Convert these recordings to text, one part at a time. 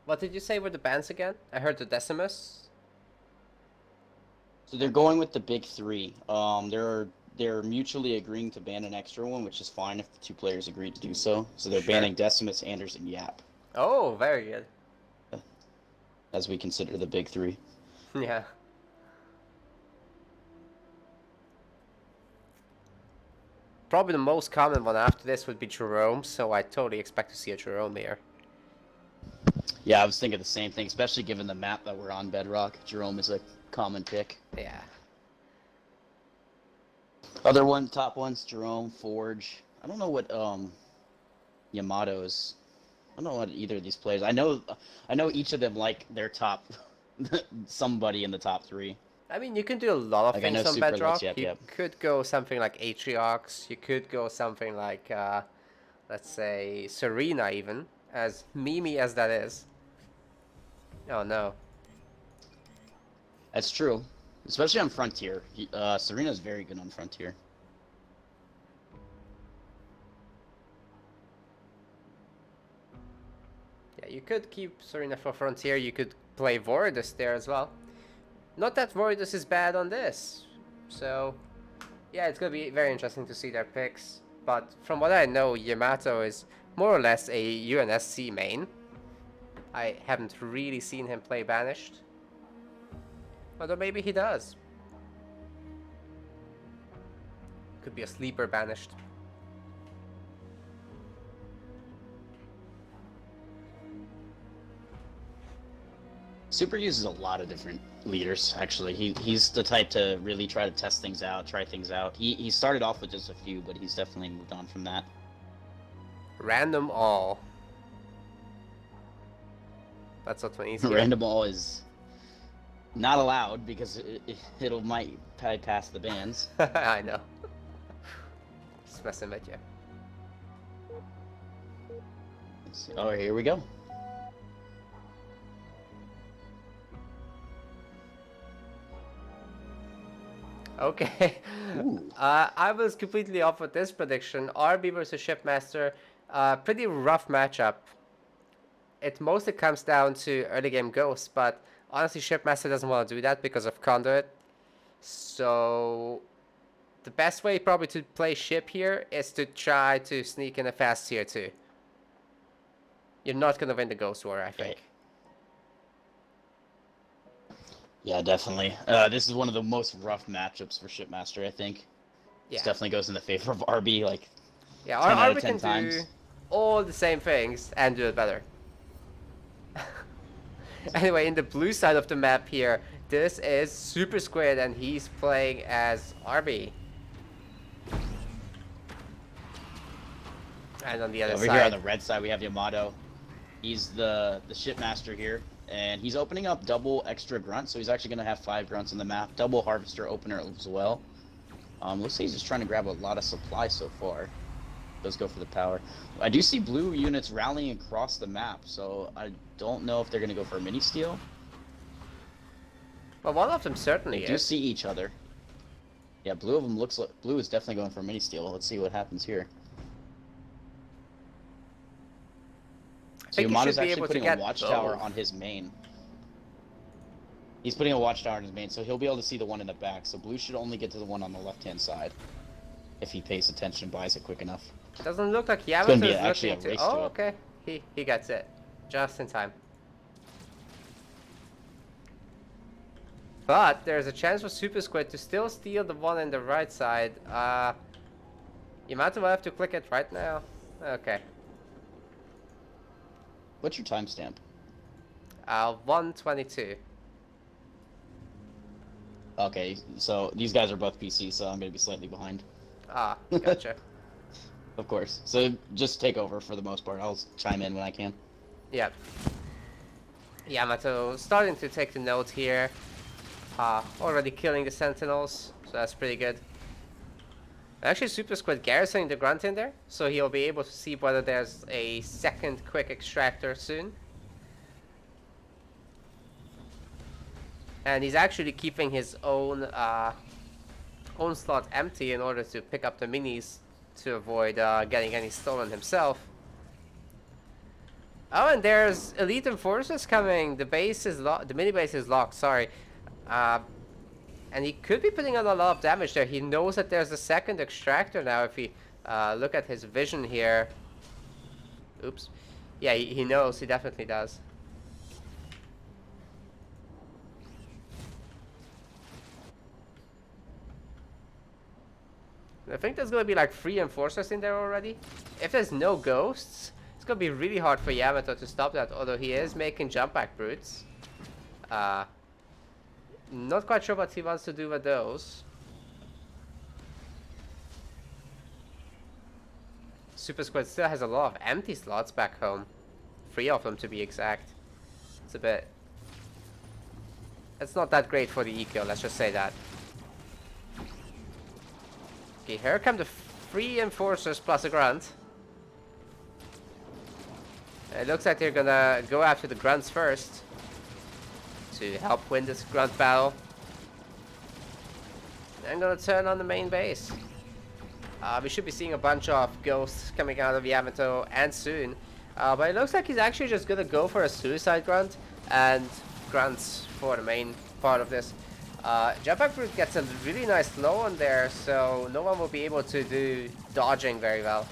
What did you say were the bans again? I heard the Decimus. So they're going with the big three. They're mutually agreeing to ban an extra one, which is fine if the two players agree to do so. So they're Sure. banning Decimus, Anders, and Yap, Oh, very good. as we consider the big three. Yeah. Probably the most common one after this would be Jerome, so I totally expect to see a Jerome here. Yeah, I was thinking the same thing, especially given the map that we're on Bedrock. Jerome is a common pick. Yeah. Other one, top ones, Jerome, Forge. I don't know what Yamato is. I don't know what either of these players. I know each of them like their top somebody in the top three. I mean, you can do a lot of Like I know things on Super Bedrock. likes Yep You Yep. could go something like Atriox. You could go something like, let's say, Serena even. As memey as that is. Oh no. That's true, especially on Frontier. Serena's very good on Frontier. Yeah, you could keep Serena for Frontier. You could play Voridus there as well. Not that Voridus is bad on this. So, yeah, it's going to be very interesting to see their picks. But from what I know, Yamato is more or less a UNSC main. I haven't really seen him play Banished. Although maybe he does. Could be a sleeper Banished. Super uses a lot of different leaders. Actually, he's the type to really try to test things out, try things out. He started off with just a few, but he's definitely moved on from that. Random all. That's what one is here. Random all is not allowed because it'll might pass the bans. I know. Just messing with you. Oh, here we go. Okay. I was completely off with this prediction. RB versus Shipmaster. Pretty rough matchup. It mostly comes down to early game ghosts, but honestly, Shipmaster doesn't want to do that because of Conduit. So the best way probably to play Ship here is to try to sneak in a fast tier 2. You're not going to win the Ghost War, I think. Yeah, definitely. This is one of the most rough matchups for Shipmaster, I think. Yeah. This definitely goes in the favor of RB, like yeah, 10 out RB of 10 can times. do all the same things and do it better. Anyway, in the blue side of the map here, this is Super Squid and he's playing as RB. And on the other Over side, here on the red side, we have Yamato. He's the Shipmaster here, and he's opening up double extra grunt, so he's actually going to have 5 grunts on the map. Double harvester opener as well. Looks like he's just trying to grab a lot of supply so far. Does go for the power. I do see blue units rallying across the map, so I don't know if they're going to go for a mini steal. well, one of them certainly They is. do see each other. Yeah, blue of them looks like blue is definitely going for a mini steal. Let's see what happens here. So Yamato's actually putting a watchtower on his main. He's putting a watchtower on his main, so he'll be able to see the one in the back. So blue should only get to the one on the left-hand side if he pays attention and buys it quick enough. Doesn't look like Yamato is actually looking a to... race Oh, to it. okay. He gets it. Just in time. But there's a chance for Super Squid to still steal the one in the right side. Yamato will have to click it right now. Okay. What's your timestamp? 122. Okay, so these guys are both PC, so I'm going to be slightly behind. Ah, gotcha. Of course. So just take over for the most part. I'll chime in when I can. Yep. Yamato starting to take the note here. Already killing the Sentinels, so that's pretty good. Actually, Super Squid garrisoning the Grunt in there, so he'll be able to see whether there's a second quick extractor soon. And he's actually keeping his own slot empty in order to pick up the minis to avoid getting any stolen himself. Oh, and there's elite enforcers coming. The base is locked. The mini base is locked. Sorry. And he could be putting on a lot of damage there. He knows that there's a second extractor now. If we look at his vision here. Oops. Yeah, he knows. He definitely does. I think there's gonna be like 3 enforcers in there already. If there's no ghosts, it's gonna be really hard for Yamato to stop that. Although he is making jump back brutes. Not quite sure what he wants to do with those. Super Squid still has a lot of empty slots back home. 3 of them to be exact. It's a bit... It's not that great for the eco, let's just say that. Okay, here come the 3 enforcers plus a grunt. It looks like they're gonna go after the grunts first to help win this grunt battle. I'm gonna turn on the main base. We should be seeing a bunch of ghosts coming out of Yamato and soon. But it looks like he's actually just gonna go for a suicide grunt and grunts for the main part of this. Jump Brute gets a really nice slow on there, so no one will be able to do dodging very well.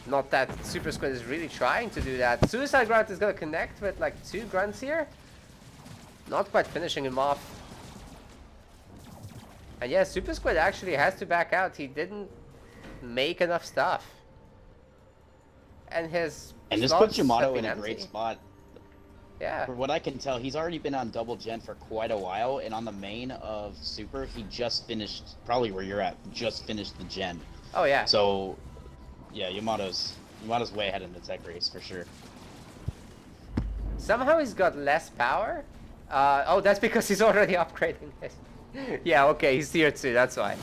Not that Super Squid is really trying to do that. Suicide Grunt is gonna connect with like 2 grunts here. Not quite finishing him off. And yeah, Super Squid actually has to back out. He didn't make enough stuff. And his this slots puts Yamato have in been a great empty. spot. Yeah. For what I can tell, he's already been on double gen for quite a while, and on the main of Super, he just finished, probably where you're at, just finished the gen. Oh yeah. So, yeah, Yamato's way ahead in the tech race, for sure. Somehow he's got less power. Oh, that's because he's already upgrading this. Yeah, okay, he's tier 2, that's why.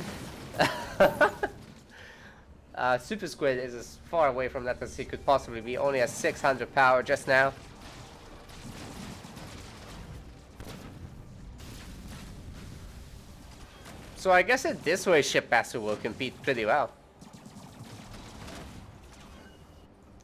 Super Squid is as far away from that as he could possibly be. Only has 600 power just now. So I guess in this way Shipmaster will compete pretty well.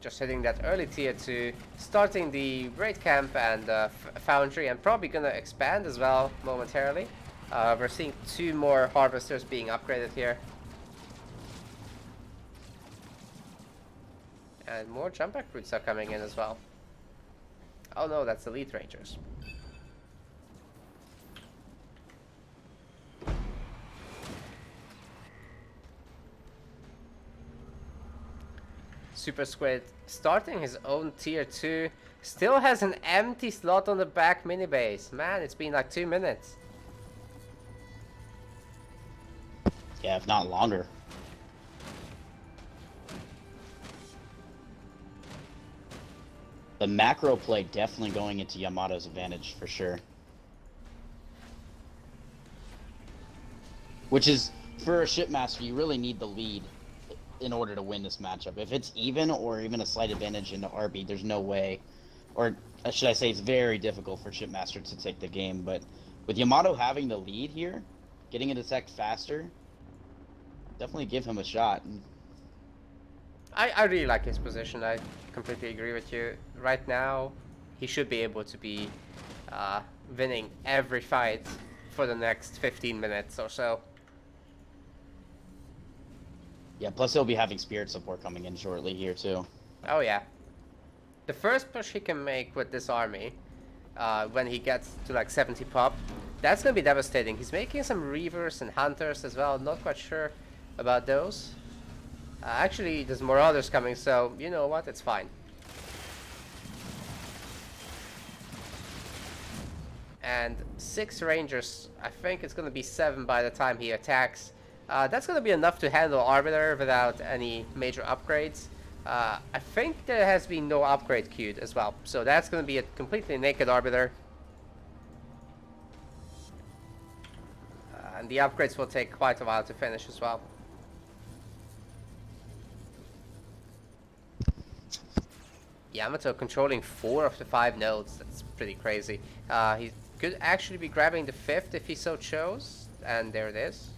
Just hitting that early tier 2, starting the raid camp and foundry, and probably gonna expand as well momentarily. We're seeing 2 more harvesters being upgraded here. And more jump back brutes are coming in as well. Oh no, that's elite rangers. Super Squid starting his own tier 2. Still has an empty slot on the back mini base. Man, it's been like 2 minutes. Yeah, if not longer. The macro play definitely going into Yamato's advantage, for sure. Which is, for a Shipmaster, you really need the lead in order to win this matchup. If it's even or even a slight advantage into RB, there's no way, or should I say it's very difficult for Shipmaster to take the game. But with Yamato having the lead here, getting into tech faster, definitely give him a shot. I really like his position. I completely agree with you. Right now, he should be able to be winning every fight for the next 15 minutes or so. Yeah, plus he'll be having spirit support coming in shortly here too. Oh yeah. The first push he can make with this army, when he gets to like 70 pop, that's gonna be devastating. He's making some Reavers and Hunters as well. Not quite sure about those. Actually, there's more others coming, so you know what? It's fine. And 6 Rangers. I think it's gonna be 7 by the time he attacks. That's gonna be enough to handle Arbiter without any major upgrades. I think there has been no upgrade queued as well, so that's gonna be a completely naked Arbiter. And the upgrades will take quite a while to finish as well. Yamato controlling 4 of the 5 nodes. That's pretty crazy. He could actually be grabbing the 5th if he so chose. And there it is.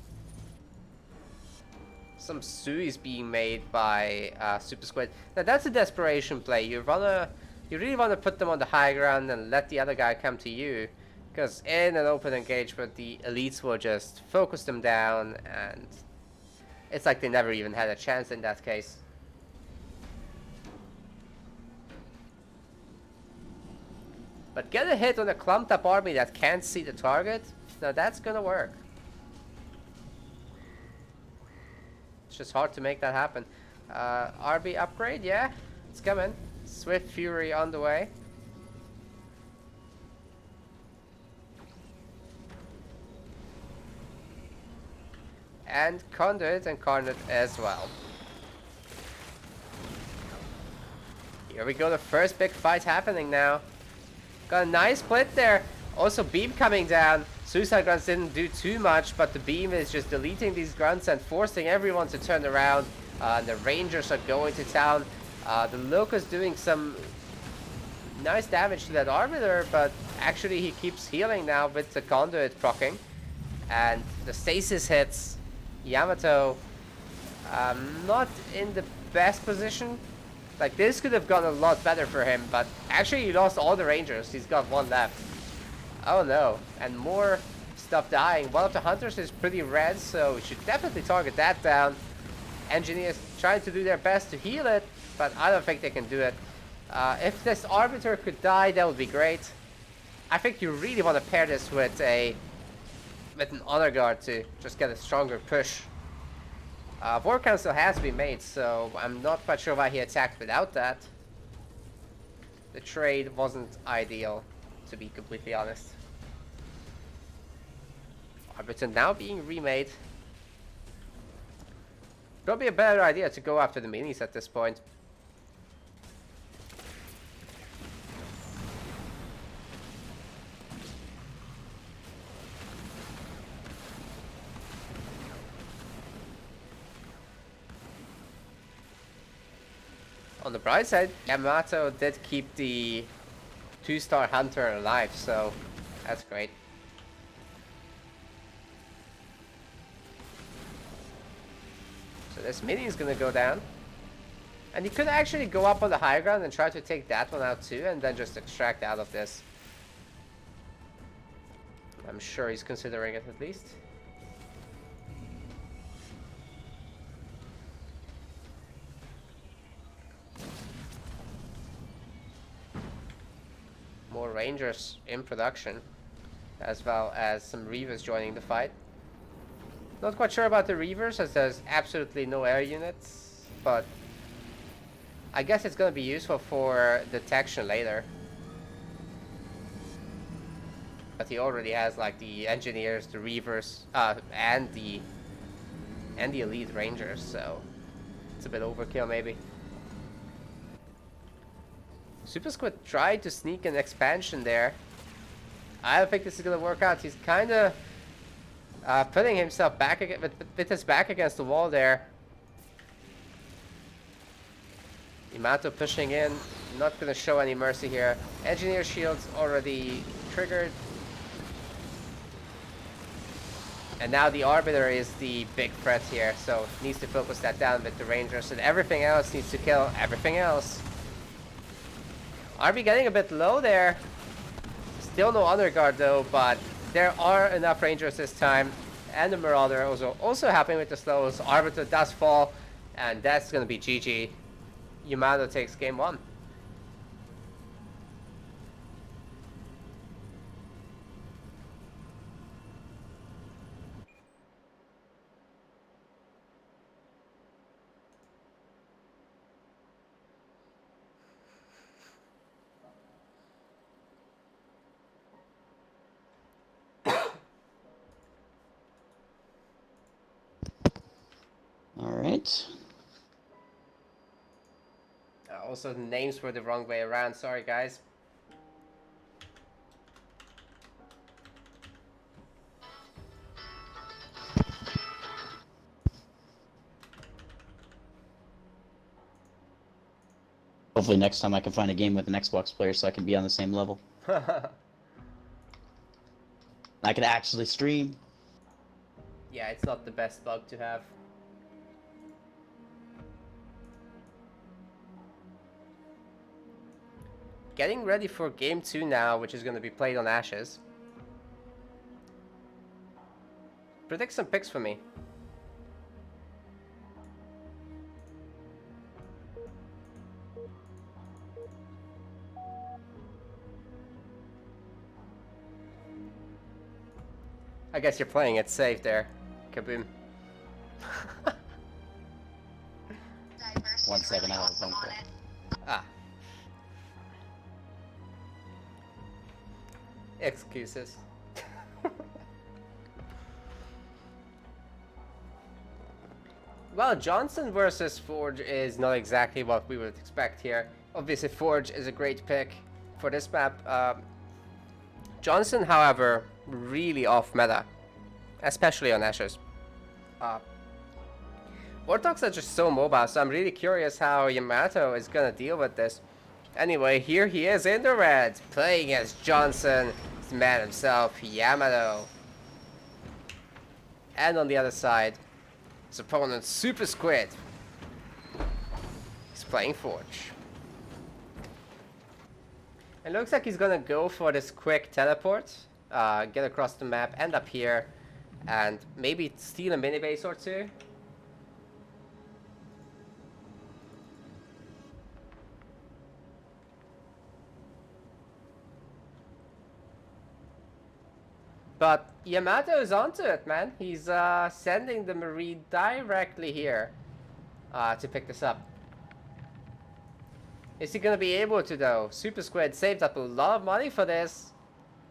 some suis being made by Super Squid. Now that's a desperation play. You really wanna put them on the high ground and let the other guy come to you, because in an open engagement, the elites will just focus them down, and it's like they never even had a chance in that case. But get a hit on a clumped up army that can't see the target. Now that's gonna work. It's just hard to make that happen. RB upgrade, yeah, it's coming. Swift Fury on the way. And Conduit and Carnot as well. Here we go, the first big fight happening now. Got a nice split there. Also beam coming down. Suicide grunts didn't do too much, but the beam is just deleting these grunts and forcing everyone to turn around. The rangers are going to town. The Locust doing some nice damage to that Arbiter, but actually he keeps healing now with the Conduit proccing. And the stasis hits. Yamato not in the best position. Like, this could have gone a lot better for him, but actually he lost all the rangers. He's got one left. Oh no, and more stuff dying. One of the hunters is pretty red, so we should definitely target that down. Engineers trying to do their best to heal it, but I don't think they can do it. If this Arbiter could die, that would be great. I think you really want to pair this with an Honor Guard to just get a stronger push. War Council has been made, so I'm not quite sure why he attacked without that. The trade wasn't ideal, to be completely honest. Arbiter now being remade. Probably a better idea to go after the minis at this point. On the bright side, Yamato did keep the 2-star hunter alive, so that's great. So this mini is gonna go down. And he could actually go up on the high ground and try to take that one out too, and then just extract out of this. I'm sure he's considering it at least. More rangers in production, as well as some Reavers joining the fight. Not quite sure about the Reavers, as there's absolutely no air units, but I guess it's going to be useful for detection later. But he already has like the engineers, the Reavers, and the elite rangers, so it's a bit overkill maybe. Super Squid tried to sneak an expansion there. I don't think this is gonna work out. He's kind of putting himself back with his back against the wall there. Yamato pushing in, not gonna show any mercy here. Engineer shields already triggered. And now the Arbiter is the big threat here, so needs to focus that down with the Rangers, and everything else needs to kill everything else. RB getting a bit low there. Still no Honor Guard though, but there are enough Rangers this time. And the Marauder also helping with the slows. Arbiter does fall, and that's gonna be GG. Yamato takes game 1. All right. Also, the names were the wrong way around. Sorry, guys. Hopefully next time I can find a game with an Xbox player so I can be on the same level. I can actually stream. Yeah, it's not the best bug to have. getting ready for game 2 now, which is going to be played on Ashes. Predict some picks for me. I guess you're playing it safe there, Kaboom. 1 second, I have a phone call. Ah. Excuses. Well, Johnson versus Forge is not exactly what we would expect here. Obviously, Forge is a great pick for this map. Johnson, however, really off meta, especially on Ashes. Warthogs are just so mobile, so I'm really curious how Yamato is gonna deal with this. Anyway, here he is in the red, playing as Johnson, the man himself, Yamato. And on the other side, his opponent, Super Squid. He's playing Forge. It looks like he's gonna go for this quick teleport, get across the map, end up here, and maybe steal a mini base or two. But Yamato is onto it, man. He's sending the Marine directly here to pick this up. Is he gonna be able to though? Super Squid saved up a lot of money for this.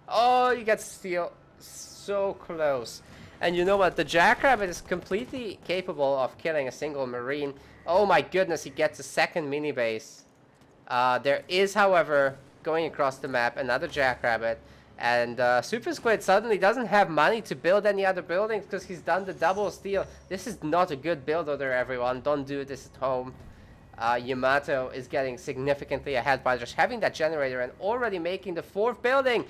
Oh, you get steal. So close. And you know what? The Jackrabbit is completely capable of killing a single Marine. Oh my goodness, he gets a second mini base. There is, however, going across the map, another Jackrabbit. And Super Squid suddenly doesn't have money to build any other buildings because he's done the double steal. This is not a good build order, everyone. Don't do this at home. Yamato is getting significantly ahead by just having that generator and already making the 4th building.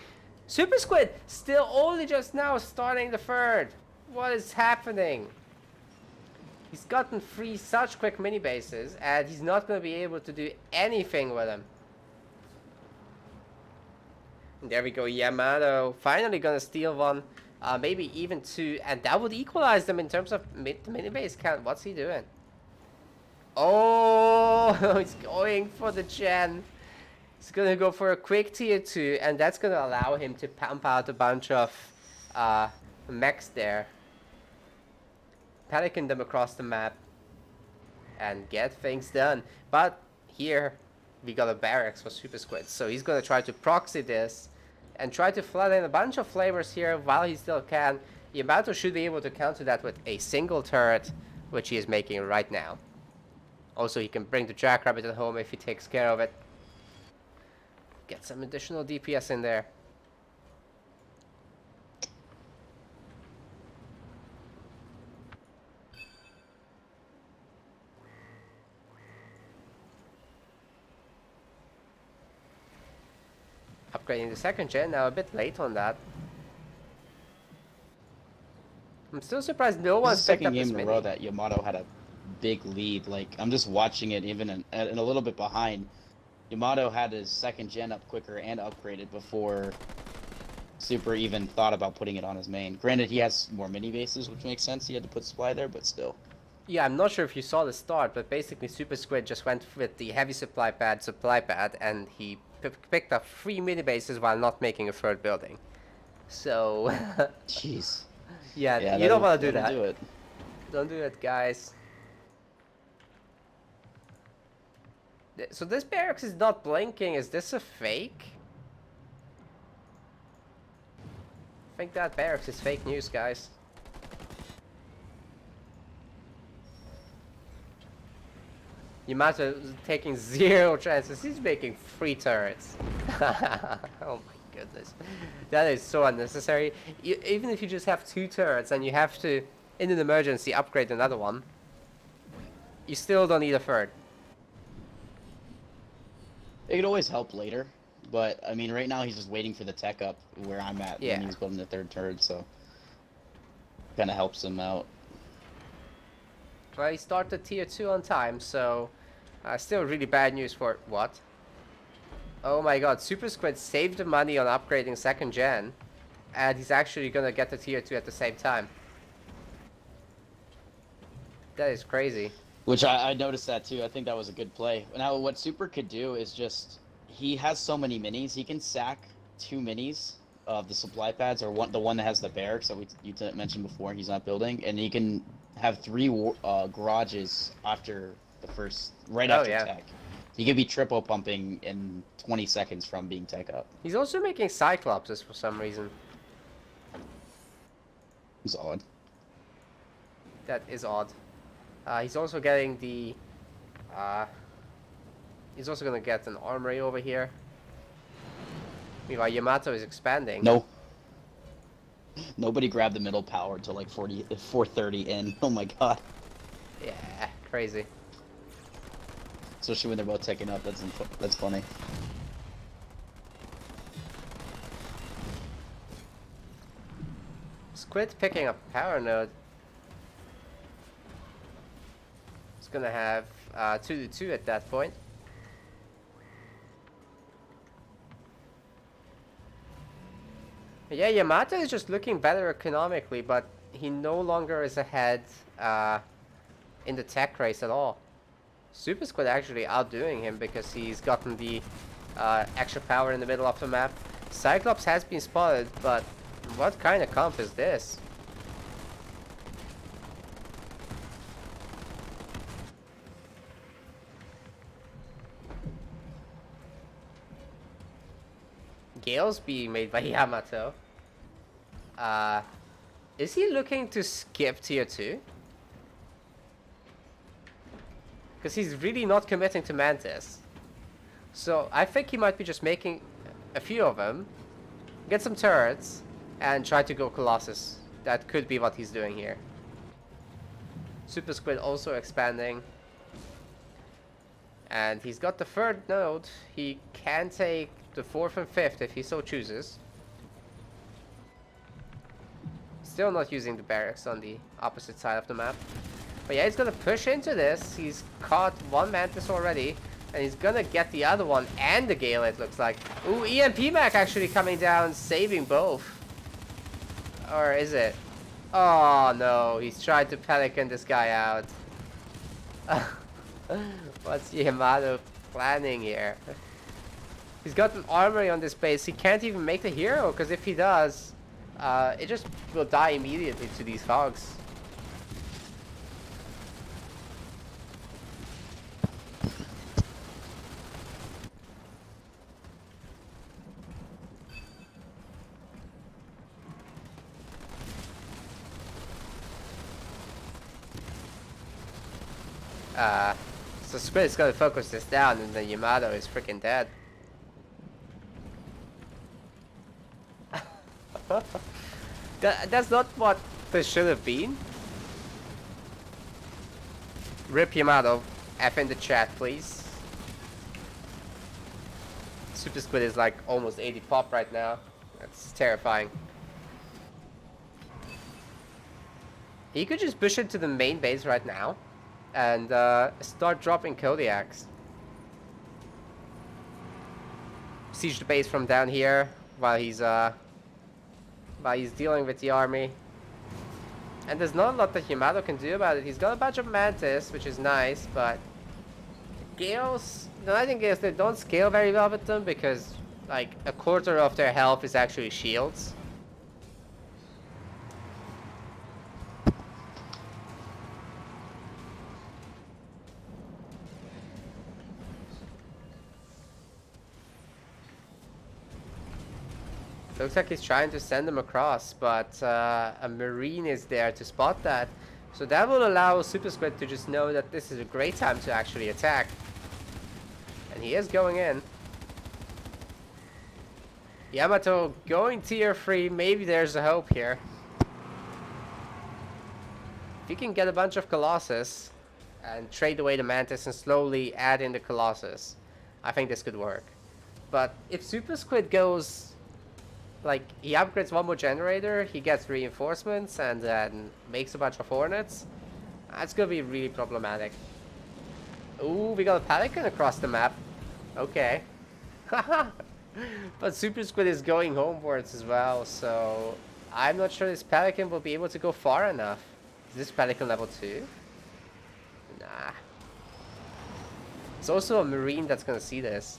Super Squid still only just now starting the 3rd. What is happening? He's gotten 3 such quick mini bases and he's not going to be able to do anything with them. And there we go, Yamato finally gonna steal 1, maybe even 2, and that would equalize them in terms of mini base count. What's he doing? Oh, he's going for the gen. He's gonna go for a quick tier 2, and that's gonna allow him to pump out a bunch of mechs there. Pelican them across the map and get things done. But here we got a barracks for Super Squid, so he's gonna try to proxy this and try to flood in a bunch of flavors here while he still can. Yamato should be able to counter that with a single turret, which he is making right now. Also, he can bring the Jackrabbit at home if he takes care of it. Get some additional DPS in there. Upgrading the 2nd gen, now a bit late on that. I'm still surprised no one's picked up this Second game in a mini. row that Yamato had a big lead. Like, I'm just watching it even in a little bit behind. Yamato had his 2nd gen up quicker and upgraded before Super even thought about putting it on his main. Granted, he has more mini bases, which makes sense. He had to put supply there, but still. Yeah, I'm not sure if you saw the start, but basically Super Squid just went with the heavy supply pad, and he picked up 3 mini bases while not making a 3rd building. So, Jeez. yeah, you don't want to do don't that. Do it. Don't do it, guys. So this barracks is not blinking. Is this a fake? I think that barracks is fake news, guys. Yamato is taking 0 chances. He's making 3 turrets. Oh my goodness. That is so unnecessary. Even if you just have 2 turrets and you have to, in an emergency, upgrade another one, you still don't need a 3rd. It could always help later, but I mean, right now he's just waiting for the tech up where I'm at Yeah. when he's building the 3rd turret, so kind of helps him out. Well, he started tier 2 on time, so still really bad news for what? Oh my god, Super Squid saved the money on upgrading second gen, and he's actually gonna get the tier 2 at the same time. That is crazy. Which I noticed that too. I think that was a good play. Now, what Super could do is just he has so many minis. He can sack 2 minis of the supply pads, or the one that has the barracks that you mentioned before. He's not building, and he can have 3 garages after the first, right Oh after yeah. tech. He could be triple pumping in 20 seconds from being tech up. He's also making Cyclopses for some reason. Solid. That is odd. He's also getting the... he's also gonna get an armory over here. Meanwhile, Yamato is expanding. No. Nobody grabbed the middle power until like 430 in. Oh my god. Yeah, crazy. Especially when they're both taking up. That's funny. Squid picking up power node. It's gonna have 2-2 at that point. Yeah, Yamato is just looking better economically, but he no longer is ahead in the tech race at all. Super Squid actually outdoing him because he's gotten the extra power in the middle of the map. Cyclops has been spotted, but what kind of comp is this? Gale's being made by Yamato. Is he looking to skip tier 2? Because he's really not committing to Mantis. So I think he might be just making a few of them, get some turrets, and try to go Colossus. That could be what he's doing here. Super Squid also expanding. And he's got the third node. He can take the 4th and 5th if he so chooses. Still not using the barracks on the opposite side of the map. But yeah, he's gonna push into this. He's caught one Mantis already. And he's gonna get the other one and the Gale, it looks like. Ooh, EMP Mac actually coming down, saving both. Or is it? Oh no, he's trying to Pelican this guy out. What's Yamato planning here? He's got an armory on this base. He can't even make the hero, because if he does, it just will die immediately to these hogs. So Squid is gonna focus this down, and then Yamato is freaking dead. That's not what this should have been. Rip Yamato. F in the chat, please. Super Squid is like almost 80 pop right now. That's terrifying. He could just push into the main base right now and start dropping Kodiaks. Siege the base from down here while he's dealing with the army. And there's not a lot that Yamato can do about it. He's got a bunch of Mantis, which is nice, but Gales, the Nightingales, they don't scale very well with them because like a quarter of their health is actually shields. Looks like he's trying to send them across, but a Marine is there to spot that. So that will allow Super Squid to just know that this is a great time to actually attack. And he is going in. Yamato going tier 3, maybe there's a hope here. If you can get a bunch of Colossus and trade away the Mantis and slowly add in the Colossus, I think this could work. But if Super Squid goes... like, he upgrades one more generator, he gets reinforcements, and then makes a bunch of Hornets. That's gonna be really problematic. Ooh, we got a Pelican across the map. Okay. But Super Squid is going homewards as well, so I'm not sure this Pelican will be able to go far enough. Is this Pelican level 2? Nah. It's also a Marine that's gonna see this.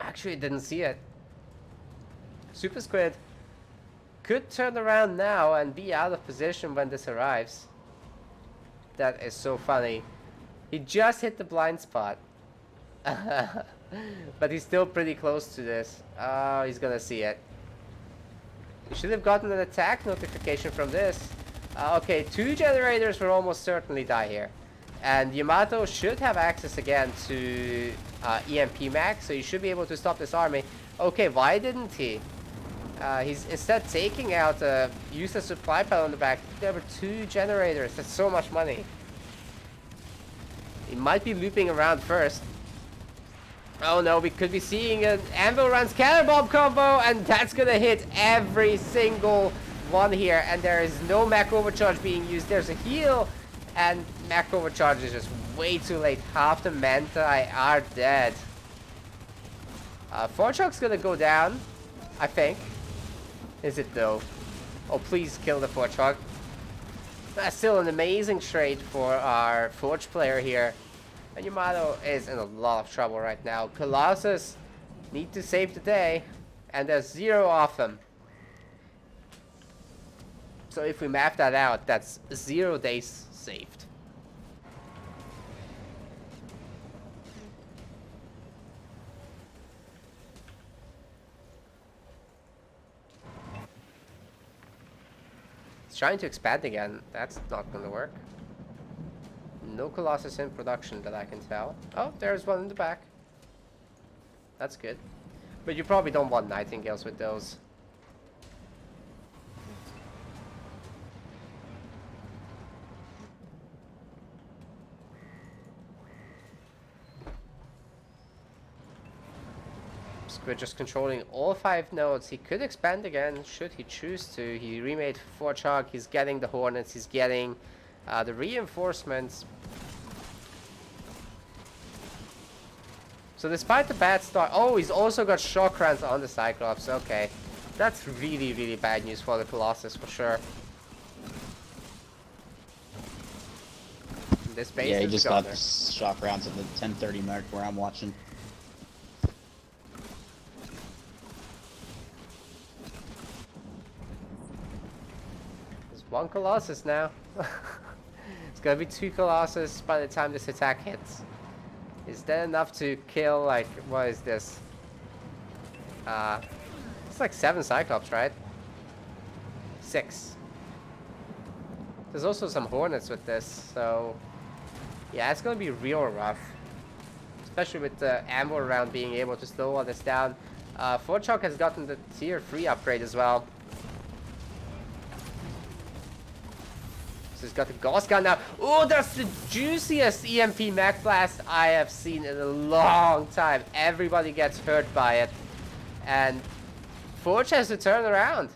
Actually, didn't see it. Super Squid could turn around now and be out of position when this arrives. That is so funny. He just hit the blind spot. But he's still pretty close to this. Oh, he's gonna see it. He should have gotten an attack notification from this. Okay, 2 generators will almost certainly die here. And Yamato should have access again to EMP max, so he should be able to stop this army. Okay, why didn't he? He's instead taking out a useless supply pile on the back. There were 2 generators. That's so much money. He might be looping around first. Oh no, we could be seeing an Anvil Runs Cannonbomb combo, and that's gonna hit every single one here. And there is no Mech Overcharge being used. There's a heal, and Mech Overcharge is just way too late. Half the Manti are dead. Forchok's gonna go down, I think. Is it though? Oh, please kill the Forchok. That's still an amazing trade for our Forge player here. And Yamato is in a lot of trouble right now. Colossus need to save the day, and there's 0 of them. So if we map that out, that's 0 days saved. He's trying to expand again. That's not gonna work. No Colossus in production that I can tell. Oh, there's one in the back. That's good. But you probably don't want Nightingales with those. Squid just controlling all 5 nodes. He could expand again, should he choose to. He remade Forchog. He's getting the Hornets. He's getting the reinforcements. So despite the bad start... Oh, he's also got shock rounds on the Cyclops. Okay. That's really, really bad news for the Colossus, for sure. This base Yeah, he is just gone got the shock rounds at the 10:30 mark where I'm watching. There's 1 Colossus now. It's gonna be 2 Colossus by the time this attack hits. Is that enough to kill, like, what is this? It's like 7 Cyclops, right? 6. There's also some Hornets with this, so... Yeah, it's gonna be real rough. Especially with the ammo round being able to slow all this down. Forchok has gotten the tier 3 upgrade as well. He's got the Gauss gun now. Oh, that's the juiciest EMP Mech Blast I have seen in a long time. Everybody gets hurt by it. And Forge has to turn around.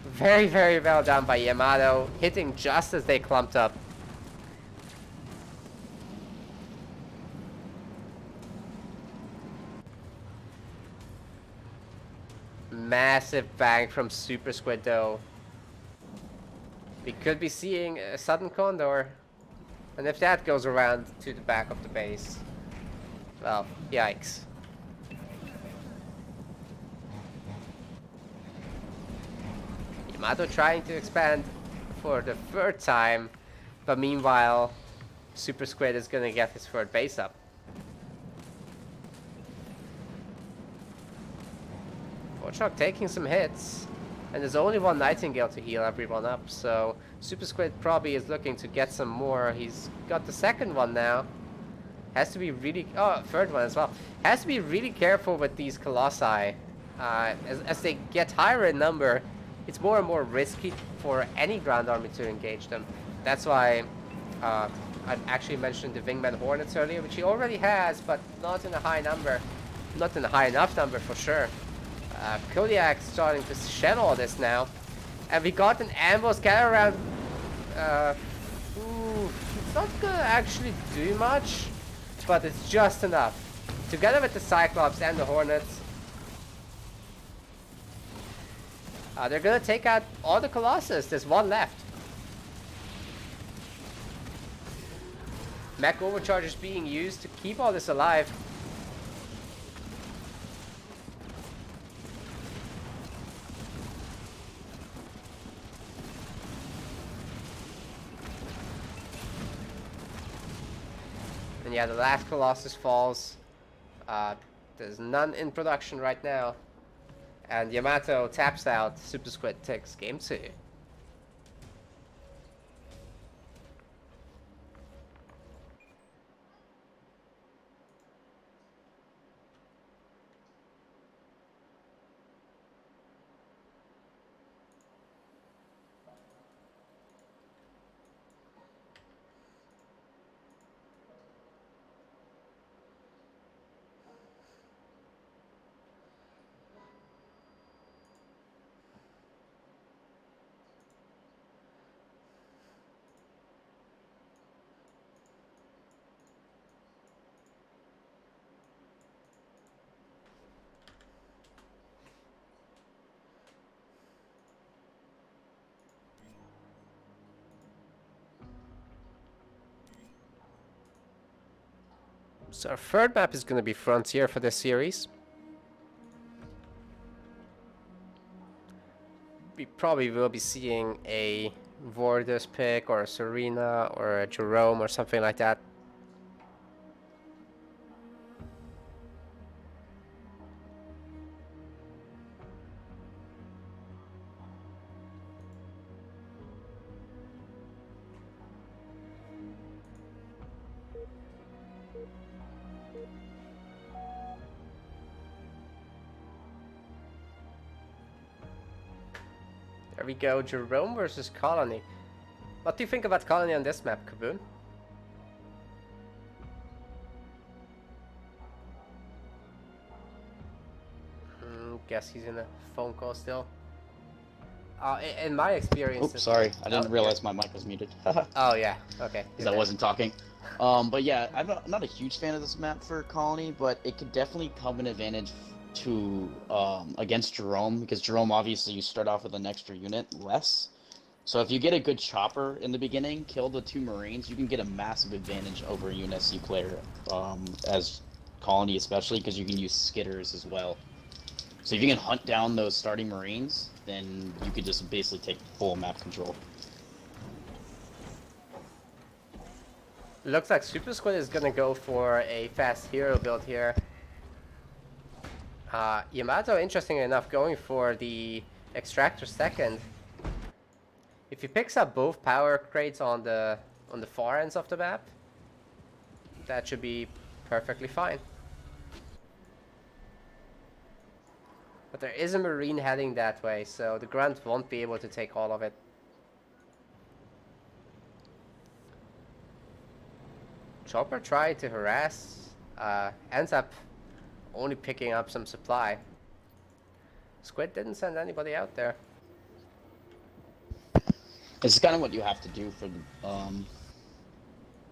Very, very well done by Yamato. Hitting just as they clumped up. Massive bang from Super Squid though. We could be seeing a sudden Condor. And if that goes around to the back of the base, well, yikes. Yamato trying to expand for the 3rd time, but meanwhile, Super Squid is gonna get his 3rd base up. Forchok taking some hits. And there's only 1 Nightingale to heal everyone up, so Super Squid probably is looking to get some more. He's got the 2nd one now. Has to be really... Oh, 3rd one as well. Has to be really careful with these Colossi. As they get higher in number, it's more and more risky for any ground army to engage them. That's why I actually mentioned the Wingman Hornets earlier, which he already has, but not in a high number. Not in a high enough number for sure. Kodiak's starting to shed all this now. And we got an ambush scatter around. It's not gonna actually do much, but it's just enough. Together with the Cyclops and the Hornets, they're gonna take out all the Colossus. There's one left. Mech Overcharge is being used to keep all this alive. And yeah, the last Colossus falls. There's none in production right now. And Yamato taps out. Super Squid takes game 2. So our third map is going to be Frontier for this series. We probably will be seeing a Vordus pick or a Serena or a Jerome or something like that. There we go, Jerome versus Colony. What do you think about Colony on this map, Kaboom? Guess he's in a phone call still. In my experience... Oops, sorry. I didn't realize my mic was muted. Oh, yeah. Okay. Because I wasn't talking. But yeah, I'm not a huge fan of this map for Colony, but it could definitely come an advantage to against Jerome, because Jerome, obviously, you start off with an extra unit less. So if you get a good chopper in the beginning, kill the 2 Marines, you can get a massive advantage over a UNSC player, as Colony especially, because you can use skitters as well. So if you can hunt down those starting Marines, then you could just basically take full map control. Looks like Super Squid is gonna go for a fast hero build here. Yamato, interestingly enough, going for the Extractor second. If he picks up both power crates on the far ends of the map, that should be perfectly fine. But there is a Marine heading that way, so the Grunt won't be able to take all of it. Chopper tried to harass, ends up only picking up some supply. Squid didn't send anybody out there. It's kind of what you have to do for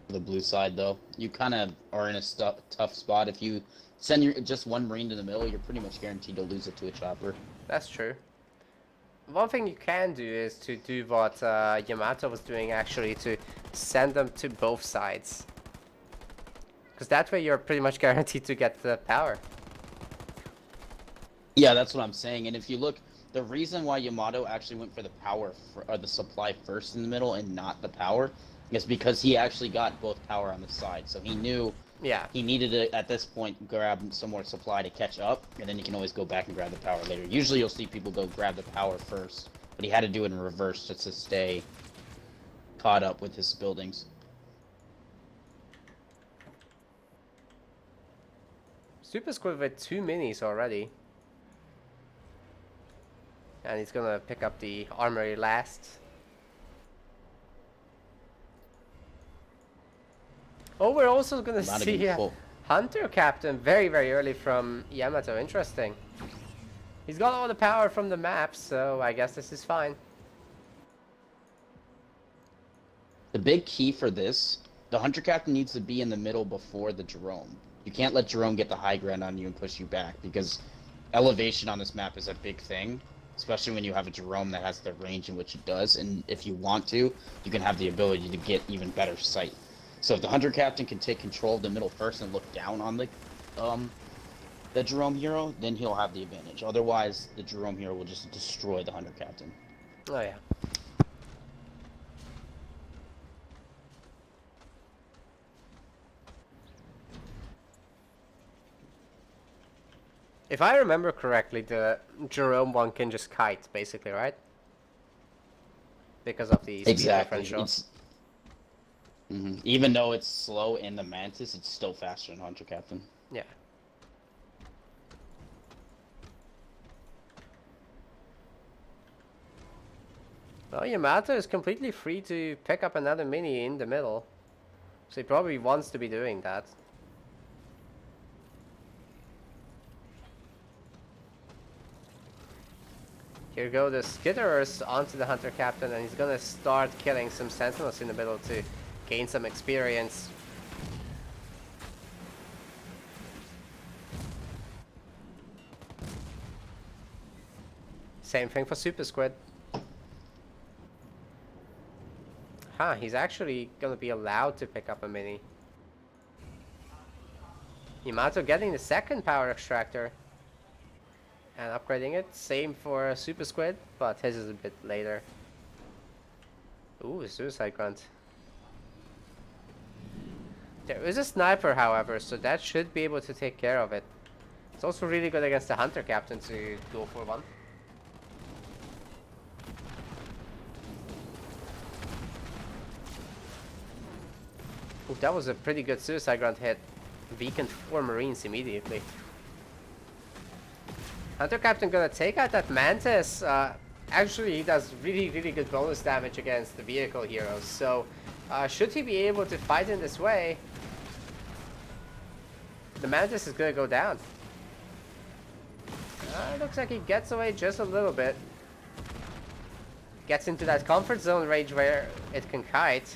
the blue side, though. You kind of are in a tough spot. If you send just one Marine to the middle, you're pretty much guaranteed to lose it to a chopper. That's true. One thing you can do is to do what Yamato was doing, actually, to send them to both sides. Because that way you're pretty much guaranteed to get the power. Yeah, that's what I'm saying. And if you look, the reason why Yamato actually went for the power, or the supply first in the middle and not the power, is because he actually got both power on the side. So he knew he needed to, at this point, grab some more supply to catch up, and then you can always go back and grab the power later. Usually you'll see people go grab the power first, but he had to do it in reverse just to stay caught up with his buildings. Super Squid with 2 minis already. And he's gonna pick up the armory last. Oh, we're also gonna see a Hunter Captain very, very early from Yamato. Interesting. He's got all the power from the map, so I guess this is fine. The big key for this, the Hunter Captain needs to be in the middle before the Jerome. You can't let Jerome get the high ground on you and push you back, because elevation on this map is a big thing, especially when you have a Jerome that has the range in which it does, and if you want to, you can have the ability to get even better sight. So if the Hunter Captain can take control of the middle first and look down on the Jerome hero, then he'll have the advantage. Otherwise, the Jerome hero will just destroy the Hunter Captain. Oh yeah. If I remember correctly, the Jerome one can just kite, basically, right? Because of the speed differential. Even though it's slow in the Mantis, it's still faster than Hunter Captain. Yeah. Well, Yamato is completely free to pick up another mini in the middle. So he probably wants to be doing that. Here go the Skitterers onto the Hunter Captain, and he's gonna start killing some Sentinels in the middle to gain some experience. Same thing for Super Squid. Huh, he's actually gonna be allowed to pick up a mini. Yamato getting the second power extractor and upgrading it. Same for Super Squid, but his is a bit later. Ooh, suicide grunt. There is a sniper, however, so that should be able to take care of it. It's also really good against the Hunter Captain to go for one. Ooh, that was a pretty good suicide grunt hit. Weakened 4 Marines immediately. Hunter Captain gonna take out that Mantis. Actually, he does really, really good bonus damage against the vehicle heroes. So, should he be able to fight in this way, the Mantis is gonna go down. It looks like he gets away just a little bit. Gets into that comfort zone range where it can kite.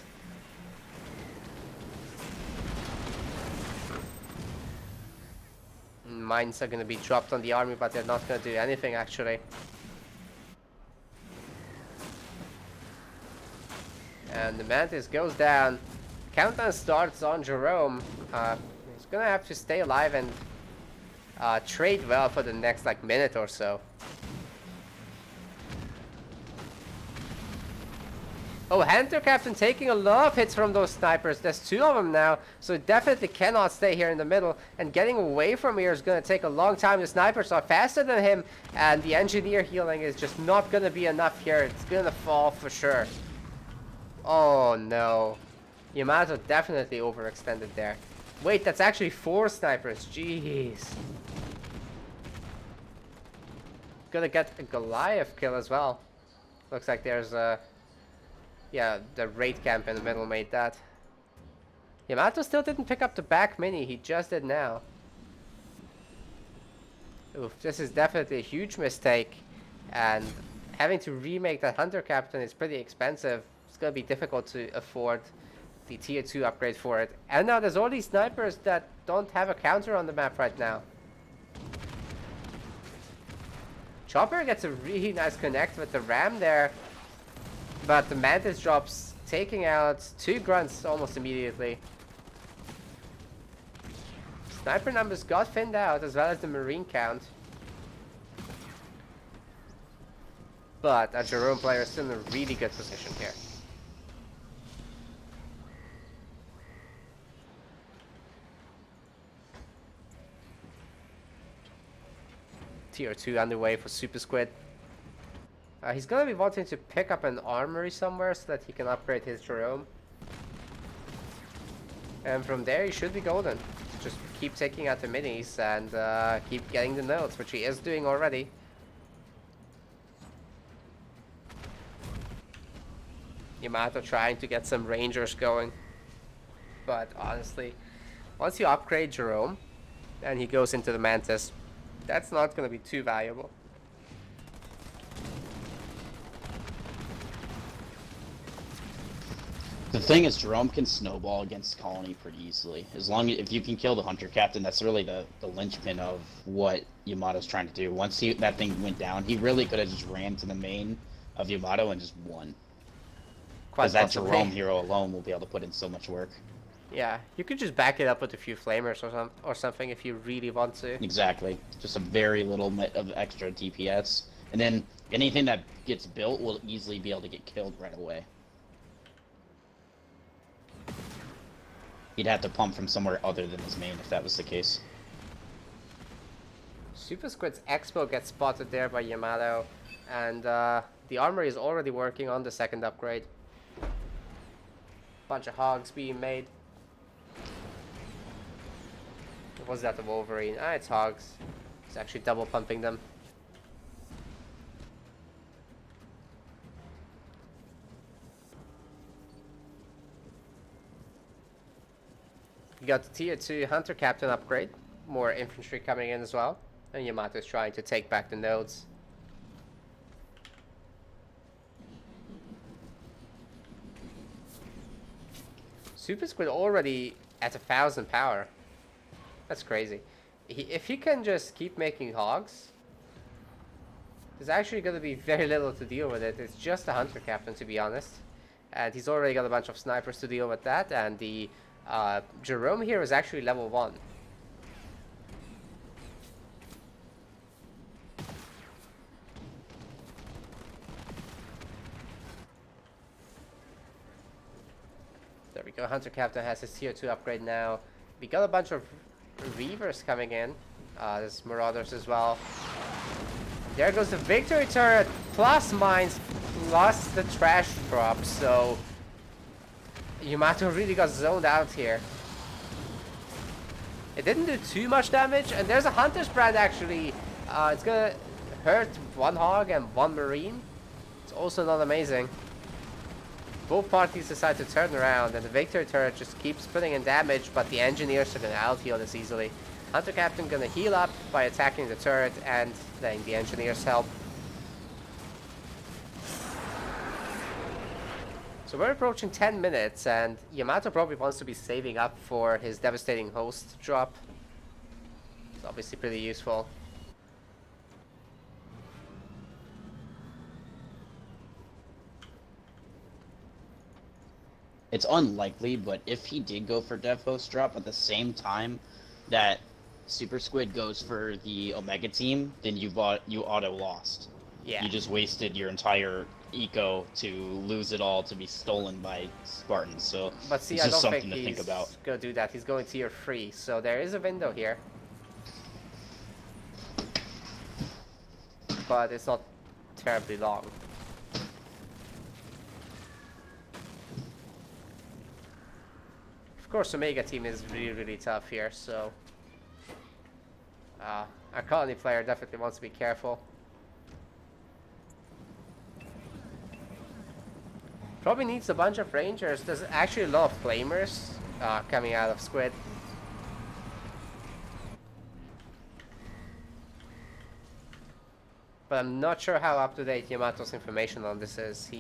Mines are going to be dropped on the army, but they're not going to do anything actually. And the Mantis goes down. Countdown starts on Jerome. He's going to have to stay alive and trade well for the next like minute or so. Oh, Hunter Captain taking a lot of hits from those snipers. There's 2 of them now, so it definitely cannot stay here in the middle. And getting away from here is going to take a long time. The snipers are faster than him, and the engineer healing is just not going to be enough here. It's going to fall for sure. Oh no. Yamato definitely overextended there. Wait, that's actually 4 snipers. Jeez. Gonna get a Goliath kill as well. Looks like there's a... Yeah, the raid camp in the middle made that. Yamato still didn't pick up the back mini, he just did now. Oof, this is definitely a huge mistake. And having to remake that Hunter Captain is pretty expensive. It's gonna be difficult to afford the tier 2 upgrade for it. And now there's all these snipers that don't have a counter on the map right now. Chopper gets a really nice connect with the ram there. But the Mantis drops, taking out 2 grunts almost immediately. Sniper numbers got thinned out, as well as the Marine count. But a Jerome player is still in a really good position here. Tier 2 underway for Super Squid. He's gonna be wanting to pick up an armory somewhere so that he can upgrade his Jerome. And from there he should be golden. Just keep taking out the minis and keep getting the nodes, which he is doing already. Yamato trying to get some rangers going. But honestly, once you upgrade Jerome and he goes into the Mantis, that's not gonna be too valuable. The thing is, Jerome can snowball against Colony pretty easily. As long as if you can kill the Hunter Captain, that's really the linchpin of what Yamato's trying to do. Once that thing went down, he really could have just ran to the main of Yamato and just won. Because that Jerome hero alone will be able to put in so much work. Yeah, you could just back it up with a few flamers or something if you really want to. Exactly. Just a very little bit of extra DPS. And then anything that gets built will easily be able to get killed right away. He'd have to pump from somewhere other than his main if that was the case. Super Squid's Expo gets spotted there by Yamato, and the armory is already working on the second upgrade. Bunch of hogs being made. Was that the Wolverine? Ah, it's hogs. It's actually double pumping them. You got the tier 2 Hunter Captain upgrade. More infantry coming in as well. And Yamato is trying to take back the nodes. Super Squid already at 1,000 power. That's crazy. If he can just keep making hogs, there's actually going to be very little to deal with it. It's just a Hunter Captain, to be honest. And he's already got a bunch of snipers to deal with that. And the Jerome here is actually level 1. There we go. Hunter Captain has his tier 2 upgrade now. We got a bunch of Reavers coming in. There's Marauders as well. There goes the victory turret, plus mines, plus the trash drop. So Yamato really got zoned out here. It didn't do too much damage, and there's a Hunter's Brand actually. It's gonna hurt one hog and one marine. It's also not amazing. Both parties decide to turn around, and the victory turret just keeps putting in damage, but the engineers are gonna out-heal this easily. Hunter Captain gonna heal up by attacking the turret and letting the engineers help. So we're approaching 10 minutes, and Yamato probably wants to be saving up for his devastating host drop. It's obviously pretty useful. It's unlikely, but if he did go for Dev Host drop at the same time that Super Squid goes for the Omega team, then you auto lost. Yeah. You just wasted your entire eco to lose it all to be stolen by Spartans. So but see, it's I just don't something think to think about. he's gonna do that. He's going tier 3, so there is a window here. But it's not terribly long. Of course, Omega team is really tough here, so our colony player definitely wants to be careful. Probably needs a bunch of rangers. There's actually a lot of flamers coming out of Squid. But I'm not sure how up to date Yamato's information on this is.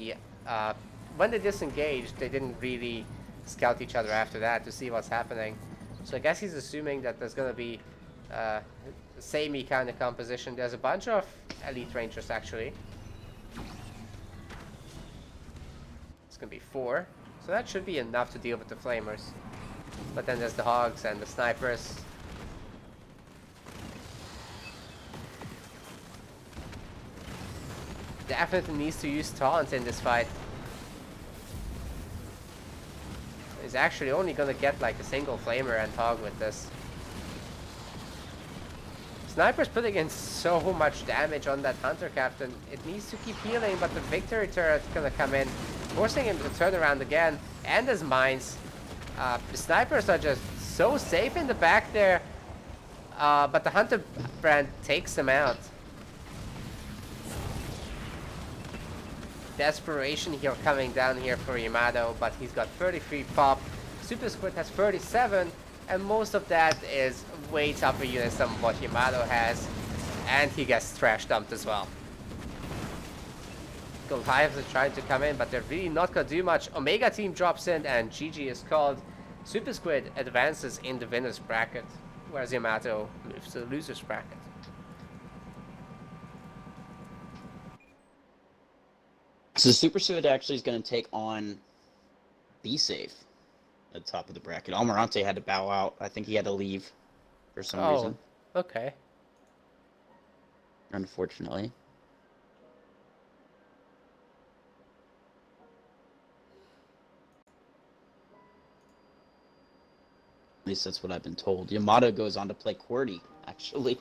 When they disengaged, they didn't really scout each other after that to see what's happening. So I guess he's assuming that there's gonna be samey kind of composition. There's a bunch of elite rangers actually. It's gonna be 4, so that should be enough to deal with the flamers. But then there's the hogs and the snipers. Definitely needs to use taunt in this fight. He's actually only gonna get like a single flamer and hog with this. Sniper's putting in so much damage on that Hunter Captain. It needs to keep healing, but the victory turret's gonna come in, forcing him to turn around again. And his mines. The snipers are just so safe in the back there. But the Hunter brand takes them out. Desperation here coming down here for Yamato, but he's got 33 pop. Super Squid has 37, and most of that is way tougher units than what Yamato has, and he gets trash dumped as well. Goliaths are trying to come in, but they're really not gonna do much. Omega team drops in, and GG is called. Super Squid advances in the winner's bracket, whereas Yamato moves to the loser's bracket. So Super Squid actually is going to take on Be Safe at the top of the bracket. Almirante had to bow out. I think he had to leave for some reason, Okay. unfortunately. At least that's what I've been told. Yamato goes on to play QWERTY, actually.